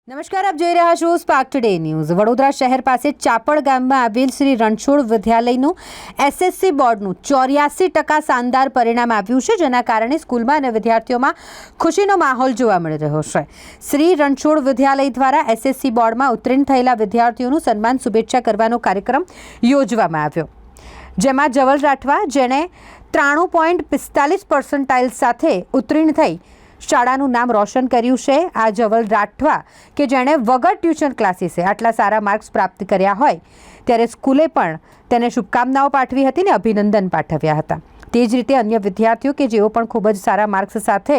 નમસ્કાર, આપ જોઈ રહ્યા છો સ્પાર્ક ટુડે ન્યૂઝ। વડોદરા શહેર પાસે ચાપડ ગામમાં આવેલ શ્રી રણછોડ વિદ્યાલયનું એસએસસી બોર્ડનું 84% શાનદાર પરિણામ આવ્યું છે, જેના કારણે સ્કૂલમાં અને વિદ્યાર્થીઓમાં ખુશીનો માહોલ જોવા મળી રહ્યો છે। શ્રી રણછોડ વિદ્યાલય દ્વારા એસએસસી બોર્ડમાં ઉત્તીર્ણ થયેલા વિદ્યાર્થીઓનું સન્માન શુભેચ્છા કરવાનો કાર્યક્રમ યોજવામાં આવ્યો, જેમાં જવલ રાઠવા, જેણે 93.45% સાથે ઉત્તીર્ણ થઈ શાળાનું નામ રોશન કર્યું છે। આ જવલ રાઠવા કે જેણે વગર ટ્યુશન ક્લાસીસે આટલા સારા માર્ક્સ પ્રાપ્ત કર્યા હોય ત્યારે સ્કૂલે પણ તેને શુભકામનાઓ પાઠવી હતી ને અભિનંદન પાઠવ્યા હતા। તે જ રીતે અન્ય વિદ્યાર્થીઓ કે જેઓ પણ ખૂબ જ સારા માર્ક્સ સાથે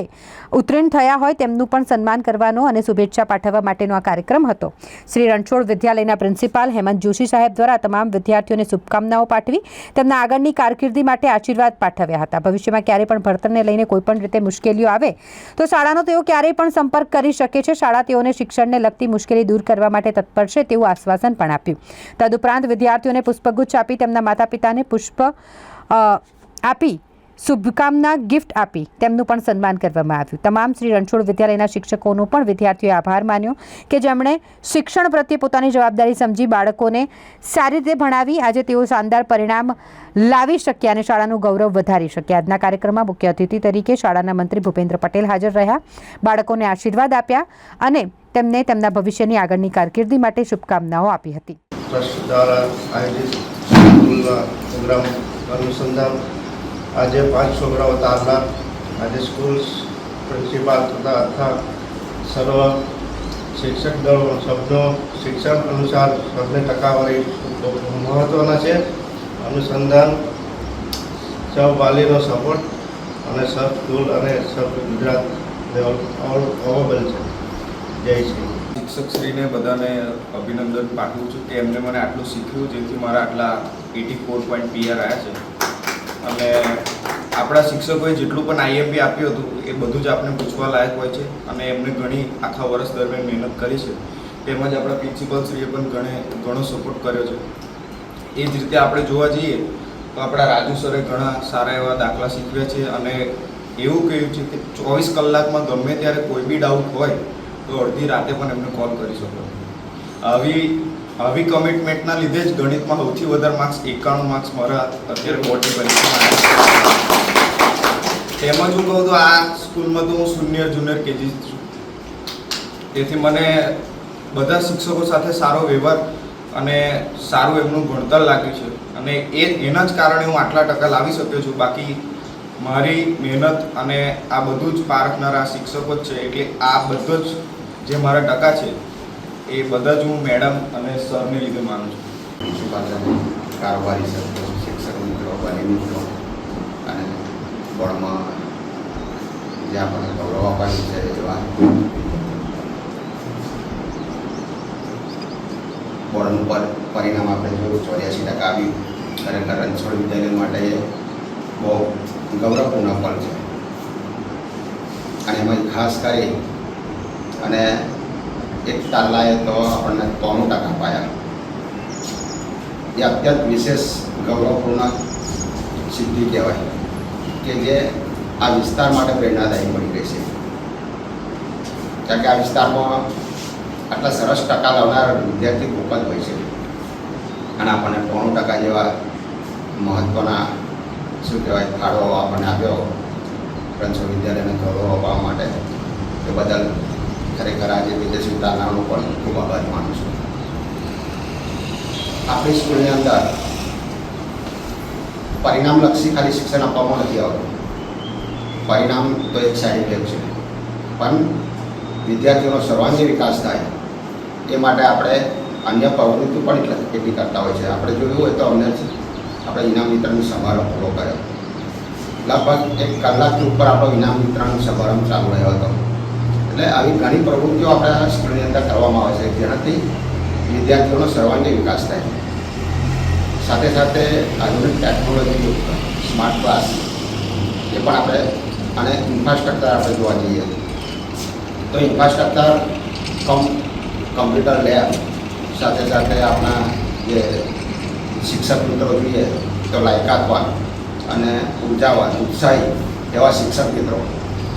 ઉત્તીર્ણ થયા હોય તેમનું પણ સન્માન કરવાનો અને શુભેચ્છા પાઠવવા માટેનો આ કાર્યક્રમ હતો। શ્રી રણછોડ વિદ્યાલયના પ્રિન્સિપાલ હેમંત જોશી સાહેબ દ્વારા તમામ વિદ્યાર્થીઓને શુભકામનાઓ પાઠવી તેમના આગળની કારકિર્દી માટે આશીર્વાદ પાઠવ્યા હતા। ભવિષ્યમાં ક્યારેય પણ ભણતરને લઈને કોઈપણ રીતે મુશ્કેલીઓ આવે તો શાળાનો તેઓ ક્યારેય પણ સંપર્ક કરી શકે છે। શાળા તેઓને શિક્ષણને લગતી મુશ્કેલી દૂર કરવા માટે તત્પર છે તેવું આશ્વાસન પણ આપ્યું। તદુપરાંત વિદ્યાર્થીઓને પુષ્પગુચ્છ આપી તેમના માતા પિતાને પુષ્પ આપી શુભકામના ગિફ્ટ આપી તેમનું પણ સન્માન કરવામાં આવ્યું। તમામ શ્રી રણછોડ વિદ્યાલયના શિક્ષકોનો પણ વિદ્યાર્થીઓએ આભાર માન્યો કે જેમણે શિક્ષણ પ્રત્યે પોતાની જવાબદારી સમજી બાળકોને સારી રીતે ભણાવી આજે તેઓ શાનદાર પરિણામ લાવી શક્યા અને શાળાનું ગૌરવ વધારી શક્યા। આજના કાર્યક્રમમાં મુખ્ય અતિથિ તરીકે શાળાના મંત્રી ભૂપેન્દ્ર પટેલ હાજર રહ્યા, બાળકોને આશીર્વાદ આપ્યા અને તેમને તેમના ભવિષ્યની આગળની કારકિર્દી માટે શુભકામનાઓ આપી હતી। ટ્રસ્ટ દ્વારા આયોજિત સ્કૂલના પ્રોગ્રામ અનુસંધાન આજે 5 છોકરાઓ તારલા આજે સ્કૂલ પ્રિન્સિપાલ તથા સર્વ શિક્ષક દળો સભ્યો શિક્ષણ અનુસાર સભ્ય ટકાવારી મહત્ત્વના છે। અનુસંધાન સૌ વાલીનો સપોર્ટ અને સબ સ્કૂલ અને સબ ગુજરાત લેવલ અવેલેબલ છે। જય શ્રી શિક્ષકશ્રીને બધાને અભિનંદન પાઠવું છું કે એમને મને આટલું શીખ્યું જેથી મારા આટલા 84 PR આવ્યા છે। અને આપણા શિક્ષકોએ જેટલું પણ આઈએમપી આપ્યું હતું એ બધું જ આપણે પૂછવા લાયક હોય છે અને એમને ઘણી આખા વર્ષ દરમિયાન મહેનત કરી છે। તેમજ આપણા પ્રિન્સિપલશ્રીએ પણ ઘણો સપોર્ટ કર્યો છે। એ જ રીતે આપણે જોવા જઈએ તો આપણા રાજુ સરે ઘણા સારા એવા દાખલા શીખવ્યા છે અને એવું કહ્યું છે કે 24 કલાકમાં ગમે ત્યારે કોઈ બી ડાઉટ હોય તો અડધી રાતે પણ એમને કોલ કરી શકો। આવી કમિટમેન્ટના લીધે જ ગણિતમાં સૌથી વધારે માર્ક્સ 91 માર્ક્સ મારા અત્યારે બોર્ડની પરીક્ષામાં આવ્યા। તેમજ હું કહું તો આ સ્કૂલમાં તો હું સિનિયર જુનિયર કેજી છું, તેથી મને બધા શિક્ષકો સાથે સારો વ્યવહાર અને સારું એમનું ભણતર લાગ્યું છે અને એના જ કારણે હું આટલા ટકા લાવી શક્યો છું। બાકી મારી મહેનત અને આ બધું જ પારખનારા શિક્ષકો જ છે, એટલે આ બધો જ જે મારા ટકા છે એ બધા જ હું મેડમ અને સરને લીધે માનું છું। પ્રિન્સિપાલ કારોબારી સભ્યો શિક્ષક મિત્રો વાલી મિત્રો અને બોર્ડમાં જે આપણને ગૌરવ અપાયું છે એવા બોર્ડનું પરિણામ આપણે જોયું 84% આવ્યું। ખરેખર રણછોડ વિદ્યાલય માટે એ બહુ ગૌરવપૂર્ણ પલ છે અને એમાં ખાસ કરી અને એક તારલાએ તો આપણને 93% પાયા। એ અત્યંત વિશેષ ગૌરવપૂર્ણ સિદ્ધિ કહેવાય કે જે આ વિસ્તાર માટે પ્રેરણાદાયી બની ગઈ છે, કારણ કે આ વિસ્તારમાં આટલા સરસ ટકા લાવનાર વિદ્યાર્થી ખૂબ જ હોય છે અને આપણને 93% જેવા મહત્ત્વના શું કહેવાય ફાળો આપણને આપ્યો રણછોડ વિદ્યાલયને ગૌરવ અપાવવા માટે, એ બદલ ખરેખર આજે વિદેશી તારલાનો પણ ખૂબ આભાર માનું છું। આપણી સ્કૂલની અંદર પરિણામલક્ષી ખાલી શિક્ષણ આપવામાં નથી આવતું, પરિણામ તો એક સાઈડ ઇફેક્ટ છે, પણ વિદ્યાર્થીઓનો સર્વાંગી વિકાસ થાય એ માટે આપણે અન્ય પ્રવૃત્તિ પણ એટલી કરતા હોય છે। આપણે જોયું હોય તો અમને આપણે ઇનામ વિતરણનો સમારોહ પૂરો કર્યો, લગભગ 1 કલાકથી ઉપર આપણો ઇનામ વિતરણનો સમારંભ ચાલુ રહ્યો હતો। એટલે આવી ઘણી પ્રવૃત્તિઓ આપણા સ્કૂલની અંદર કરવામાં આવે છે જેનાથી વિદ્યાર્થીઓનો સર્વાંગી વિકાસ થાય। સાથે સાથે આધુનિક ટેકનોલોજી સ્માર્ટ ક્લાસ એ પણ આપણે અને ઇન્ફ્રાસ્ટ્રક્ચર આપણે જોવા જઈએ તો ઇન્ફ્રાસ્ટ્રક્ચર કમ્પ્યુટર લેબ સાથે સાથે આપણા જે શિક્ષક મિત્રો જોઈએ તો લાયકાતવાન અને ઉર્જાવાન ઉત્સાહી એવા શિક્ષક મિત્રો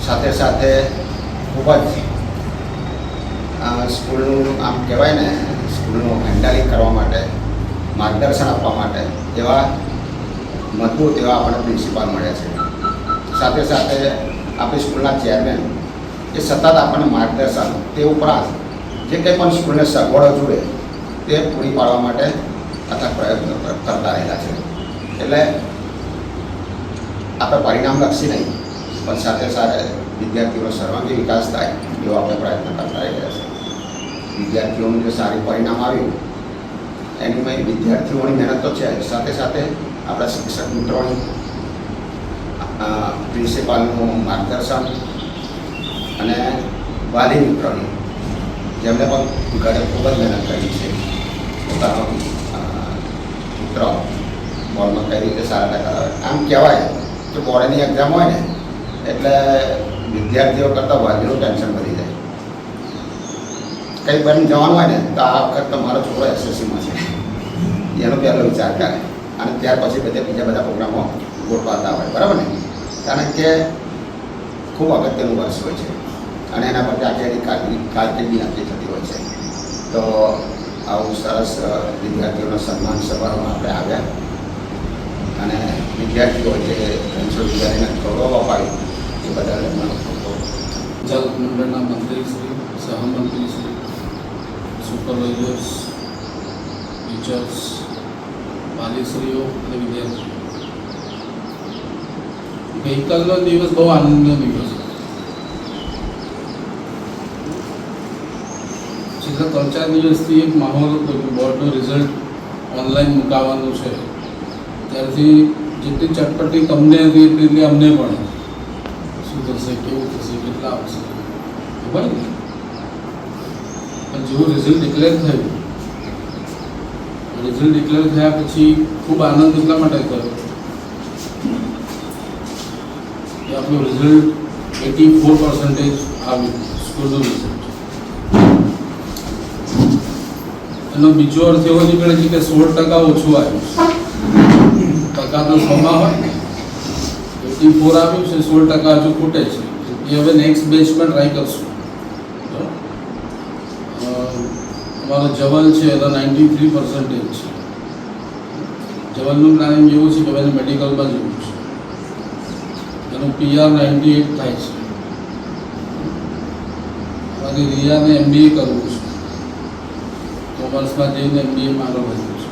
સાથે સાથે ખૂબ જ સ્કૂલનું આમ કહેવાય ને સ્કૂલનું હેન્ડલિંગ કરવા માટે માર્ગદર્શન આપવા માટે એવા મજબૂત એવા આપણને પ્રિન્સિપાલ મળ્યા છે. સાથે સાથે આપણી સ્કૂલના ચેરમેન એ સતત આપણને માર્ગદર્શન તે ઉપરાંત જે કંઈ પણ સ્કૂલને સગવડો જોઈએ તે પૂરી પાડવા માટે અથાગ પ્રયત્નો કરતા રહેલા છે. એટલે આપણે પરિણામલક્ષી નહીં પણ સાથે સાથે વિદ્યાર્થીઓનો સર્વાંગી વિકાસ થાય એવો આપણે પ્રયત્ન કરતા રહ્યા છે. વિદ્યાર્થીઓનું જે સારું પરિણામ આવ્યું એની વિદ્યાર્થીઓની મહેનત તો છે, સાથે સાથે આપણા શિક્ષક મિત્રોની પ્રિન્સિપાલનું માર્ગદર્શન અને વાલી મિત્રોની જેમણે પણ ઘરે ખૂબ જ મહેનત કરી છે. પોતાનો પુત્ર બોર્ડમાં કઈ રીતે સારા ટકા આવે. આમ કહેવાય કે બોર્ડની એક્ઝામ હોય ને એટલે વિદ્યાર્થીઓ કરતાં વાલીનું ટેન્શન વધી જાય. કંઈ બની જવાનું હોય ને તો આ વખત તમારો છોકરો એસએસસીમાં છે એનો પહેલો વિચાર કરે અને ત્યાર પછી બીજા બધા પ્રોગ્રામો ગોઠવાતા હોય, બરાબર ને? કારણ કે ખૂબ અગત્યનું વર્ષ હોય છે અને એના પર આખી એની કારકિર્દી નક્કી થતી હોય છે. તો આવું સરસ વિદ્યાર્થીઓનો સન્માન સમારોહમાં આપણે આવ્યા અને વિદ્યાર્થીઓ જે રણછોડ વિદ્યાલયને ગૌરવ અપાવ્યું એ બદલ એમનો સંચાલક મંડળના મંત્રીશ્રી, સહમંત્રીશ્રી, સુપરવાઇઝર્સ, ટીચર્સ, વાલીશ્રીઓ અને વિદ્યાર્થીઓ, ગઈકાલનો દિવસ બહુ આનંદનો દિવસ હતો. છેલ્લા 3-4 દિવસથી એક માહોલ હતો કે બોર્ડનું રિઝલ્ટ ઓનલાઈન મુકાવવાનું છે. ત્યારથી જેટલી ચટપટી તમને હતી એટલી અમને પણ શું થશે, કેવું થશે, કેટલા આવશે હોય ને. પણ જેવું રિઝલ્ટ ડિક્લેર થયું, રિઝલ્ટ ડિક્લેર થયા પછી ખૂબ આનંદ એટલા માટે થયો કે આપણું રિઝલ્ટ 84% આવ્યું, સ્કૂલનું રિઝલ્ટ. એનો બીજો અર્થ એવો નીકળે છે કે 16% ઓછું આવ્યું. ટકા તો 100માં હોય, 84 આવ્યું છે, 16% હજુ ખૂટે છે. એ હવે નેક્સ્ટ બેચમાં ટ્રાય કરશું. અમારો જવલ છે એનો 93% છે. જવલનું પ્લાનિંગ એવું છે કે એને મેડિકલમાં જવું છે, એનું PR 98 થાય છે. અને રિયાને MBA કરવું છે, કોમર્સમાં જઈને MBA માનવ બન્યું છે.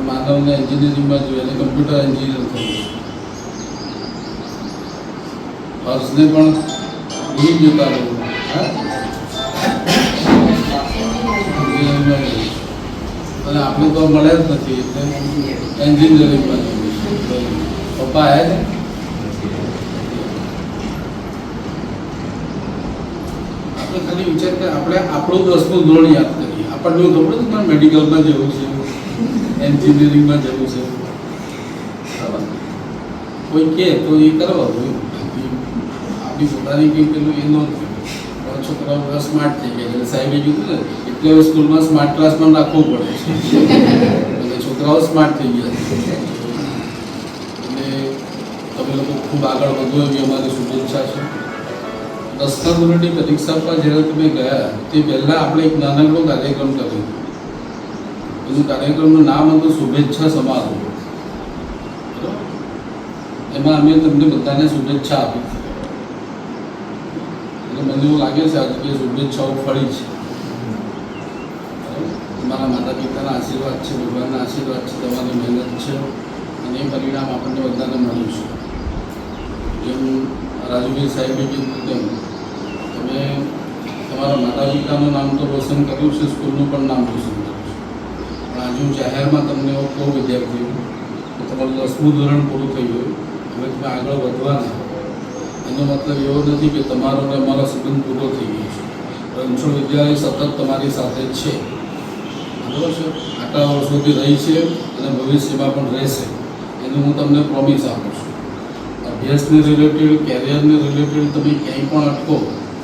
માનવને એન્જિનિયરિંગમાં જોઈએ અને કમ્પ્યુટર એન્જિનિયર થયું છે. હર્ષને પણ ભૂલી જતા રહ્યું, અને આપણે તો મળ્યા જ નથી એટલે એન્જિનિયરિંગમાં જવું છે. પપ્પા આવ્યા છે. આપણે ખાલી વિચાર કે આપણે આપણું 10મું ધોરણ યાદ કરીએ. આપણને એવું ખબર છે પણ મેડિકલમાં જવું છે, એન્જિનિયરિંગમાં જવું છે. કોઈ કહે તો એ કરવાનું, આપણી પોતાની કંઈ પેલું એ નહોતું. પણ છોકરાઓ બધા સ્માર્ટ થઈ ગયા એટલે સાહેબે કીધું ને એટલે હવે સ્કૂલમાં સ્માર્ટ ક્લાસ પણ રાખવું પડે છે એટલે છોકરાઓ સ્માર્ટ થઈ ગયા છે. એટલે તમે લોકો ખૂબ આગળ વધો એવી અમારી શુભેચ્છા છે. 10મા ધોરણની પરીક્ષા પર જ્યારે તમે ગયા તે પહેલાં આપણે એક નાનકડો કાર્યક્રમ કર્યો. એનું કાર્યક્રમનું નામ હતું શુભેચ્છા સમારોહ. એમાં અમે તમને બધાને શુભેચ્છા આપી હતી. એટલે મને એવું લાગે છે આજે કે શુભેચ્છાઓ ફળી છે. તમારા માતા પિતાના આશીર્વાદ છે, ભગવાનના આશીર્વાદ છે, તમારી મહેનત છે અને એ પરિણામ આપણને બધાને મળ્યું છે. જેમ રાજુભાઈ સાહેબે કીધું તેમ તમે તમારા માતા પિતાનું નામ તો રોશન કર્યું છે, સ્કૂલનું પણ નામ રોશન કર્યું છે. પણ આજે હું જાહેરમાં તમને એવું કહું વિદ્યાર્થીઓ કે તમારું 10મું ધોરણ પૂરું થઈ ગયું, હવે તમે આગળ વધવાના. એનો મતલબ એવો નથી કે તમારો ને અમારો સંબંધ પૂરો થઈ ગયો છે. રણછોડ વિદ્યાલય સતત તમારી સાથે છે, બરાબર છે. આટલા વર્ષોથી રહી છે અને ભવિષ્યમાં પણ રહેશે એનું હું તમને પ્રોમિસ આપું છું. અભ્યાસને રિલેટેડ, કેરિયરને રિલેટેડ તમે ક્યાંય પણ અટકો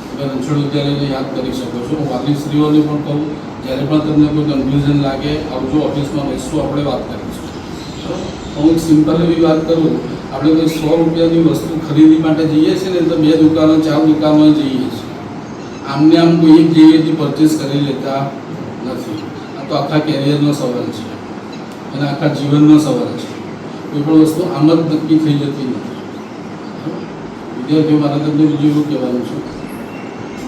તમે રણછોડ વિદ્યાલયને યાદ કરી શકો છો. વાલીશ્રીઓને પણ કહું, જ્યારે પણ તમને કોઈ કન્ફ્યુઝન લાગે આવજો, ઓફિસમાં બેસશું, આપણે વાત કરીશું. હું સિમ્પલ એવી વાત કરું, આપણે કોઈ 100 રૂપિયાની વસ્તુ ખરીદી માટે જઈએ છીએ ને તો 2 દુકાનો 4 દુકાનો જઈએ છીએ. આમને આમ કોઈ એક જગ્યાએથી પરચેસ કરી લેતા નથી. આ તો આખા કેરિયરનો સવાલ છે અને આખા જીવનનો સવાલ છે. કોઈ પણ વસ્તુ આમ જ નક્કી થઈ જતી નથી. વિદ્યાર્થીઓ મારા તમને બીજું એવું કહેવાનું છે,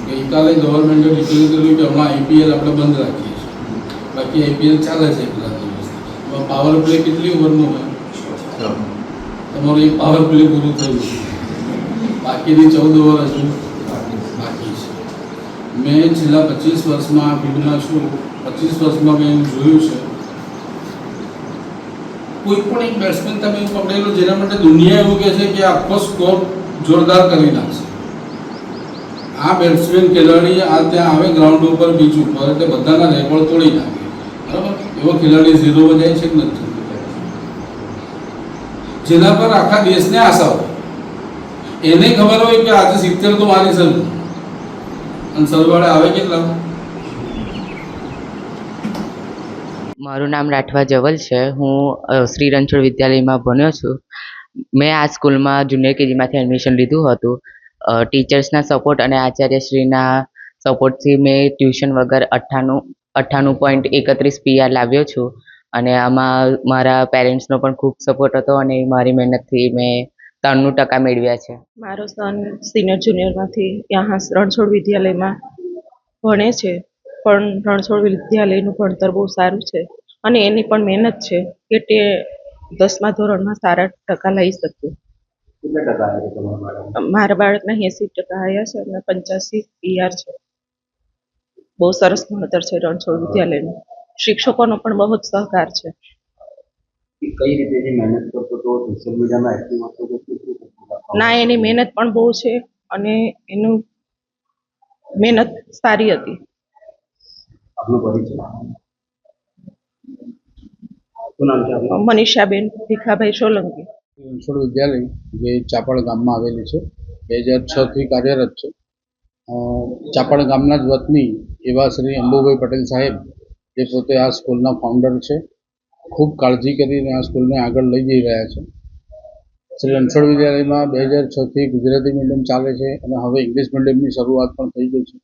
ગઈકાલે ગવર્મેન્ટે ડિક્લેર કર્યું કે હમણાં આઈપીએલ આપણે બંધ રાખીએ છીએ, બાકી આઈપીએલ ચાલે છે એટલા દિવસ. એમાં પાવર પ્લે કેટલી ઓવરનો હોય? તમારું એક પાવર પ્લે પૂરું થયું છે, બાકીની 14 ઓવર હજુ બાકી છે. મેં છેલ્લા 25 વર્ષમાં ફિલ્ડમાં છું. 25 વર્ષમાં મેં એવું જોયું છે, કોઈ પણ એક બેટ્સમેન તમે એવું પકડેલો જેના માટે દુનિયા એવું કહે છે કે આખો સ્કોર જોરદાર કરી નાખશે. આ બેટ્સમેન ખેલાડી આ ત્યાં આવે ગ્રાઉન્ડ ઉપર બીચ ઉપર એટલે બધાના રેકોર્ડ તોડી નાખે. બરાબર, એવો ખેલાડી 0 જાય છે કે નથી? જેના પર આખા દેશને આશા હોય, એને ખબર હોય કે આજે 70 તો મારી સર અને સરવાળે આવે કેટલા? મારું નામ રાઠવા જવલ છે. હું શ્રી રણછોડ વિદ્યાલયમાં ભણ્યો છું. મેં આ સ્કૂલમાં જુનિયર કેજીમાંથી એડમિશન લીધું હતું. ટીચર્સના સપોર્ટ અને આચાર્યશ્રીના સપોર્ટથી મેં ટ્યુશન વગર 98.31 PR લાવ્યો છું. અને આમાં મારા પેરેન્ટ્સનો પણ ખૂબ સપોર્ટ હતો અને મારી મહેનતથી મેં 93% મેળવ્યા છે. મારો સન સિનિયર જુનિયરમાંથી यहाँ રણછોડ વિદ્યાલયમાં ભણે છે, પણ રણછોડ વિદ્યાલયનું ભણતર બહુ સારું છે અને એની પણ મહેનત છે કે તે 10મા ધોરણમાં સારા ટકા લઈ શક્યું. મારા બાળકના 80% આવ્યા છે અને 85 PR છે. બહુ સરસ ભણતર છે રણછોડ વિદ્યાલયનું. શિક્ષકોનો પણ બહુ જ સહકાર છે. કઈ રીતે જે મહેનત કરતો તો સોશિયલ મીડિયામાં એક્ટિવ હતો તો ના, એની મહેનત પણ બહુ છે અને એનું મહેનત સારી હતી. આપનો પરિચય? શું નામ છે આપનું? મનીષાબેન ભીખાભાઈ સોલંકી. રણછોડ વિદ્યાલય જે ચાપડ ગામમાં આવેલી છે, 2006થી કાર્યરત છે. ચાપડ ગામના જ વતની એવા શ્રી અંબુભાઈ પટેલ સાહેબ, જે પોતે આ સ્કૂલના ફાઉન્ડર છે, ખૂબ કાળજી કરીને આ સ્કૂલને આગળ લઈ જઈ રહ્યા છે. શ્રી રણછોડ વિદ્યાલયમાં 2006થી ગુજરાતી મીડિયમ ચાલે છે અને હવે ઇંગ્લિશ મીડિયમની શરૂઆત પણ થઈ ગઈ છે.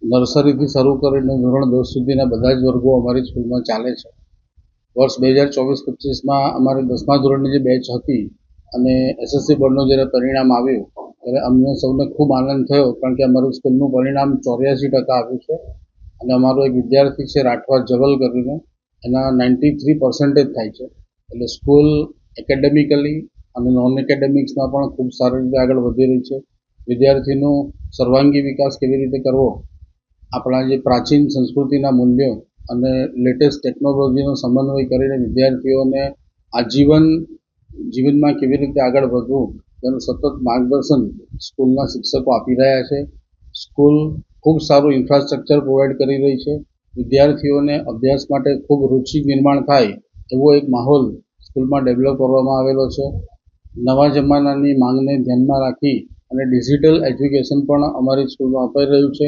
નર્સરીથી શરૂ કરીને ધોરણ 10 સુધીના બધા જ વર્ગો અમારી સ્કૂલમાં ચાલે છે. વર્ષ 2024-25માં અમારી 10મા ધોરણની જે બેચ હતી અને SSC બોર્ડનું જ્યારે પરિણામ આવ્યું ત્યારે અમને સૌને ખૂબ આનંદ થયો, કારણ કે અમારી સ્કૂલનું પરિણામ 84% આવ્યું છે. અને અમારો એક વિદ્યાર્થી છે રાઠવા જવલ કરીને, એના 93% થાય છે. એટલે સ્કૂલ એકેડેમિકલી અને નોન એકેડેમિક્સમાં પણ ખૂબ સારી રીતે આગળ વધી રહી છે. વિદ્યાર્થીનો સર્વાંગી વિકાસ કેવી રીતે કરવો, આપણા જે પ્રાચીન સંસ્કૃતિના મૂલ્યો અને લેટેસ્ટ ટેકનોલોજીનો સમન્વય કરીને વિદ્યાર્થીઓને જીવનમાં કેવી રીતે આગળ વધવું તેનું સતત માર્ગદર્શન સ્કૂલના શિક્ષકો આપી રહ્યા છે. સ્કૂલ ખૂબ સારું ઇન્ફ્રાસ્ટ્રક્ચર પ્રોવાઈડ કરી રહી છે. વિદ્યાર્થીઓને અભ્યાસ માટે ખૂબ રુચિ નિર્માણ થાય એવો એક માહોલ સ્કૂલમાં ડેવલપ કરવામાં આવેલો છે. નવા જમાનાની માંગને ધ્યાનમાં રાખી અને ડિજિટલ એજ્યુકેશન પણ અમારી સ્કૂલમાં અપાઈ રહ્યું છે.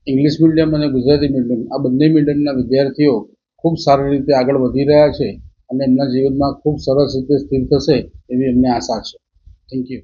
ઇંગ્લિશ મીડિયમ અને ગુજરાતી મીડિયમ આ બંને મીડિયમના વિદ્યાર્થીઓ ખૂબ સારી રીતે આગળ વધી રહ્યા છે અને એમના જીવનમાં ખૂબ સરસ રીતે સ્થિર થશે એવી અમને આશા છે. Thank you.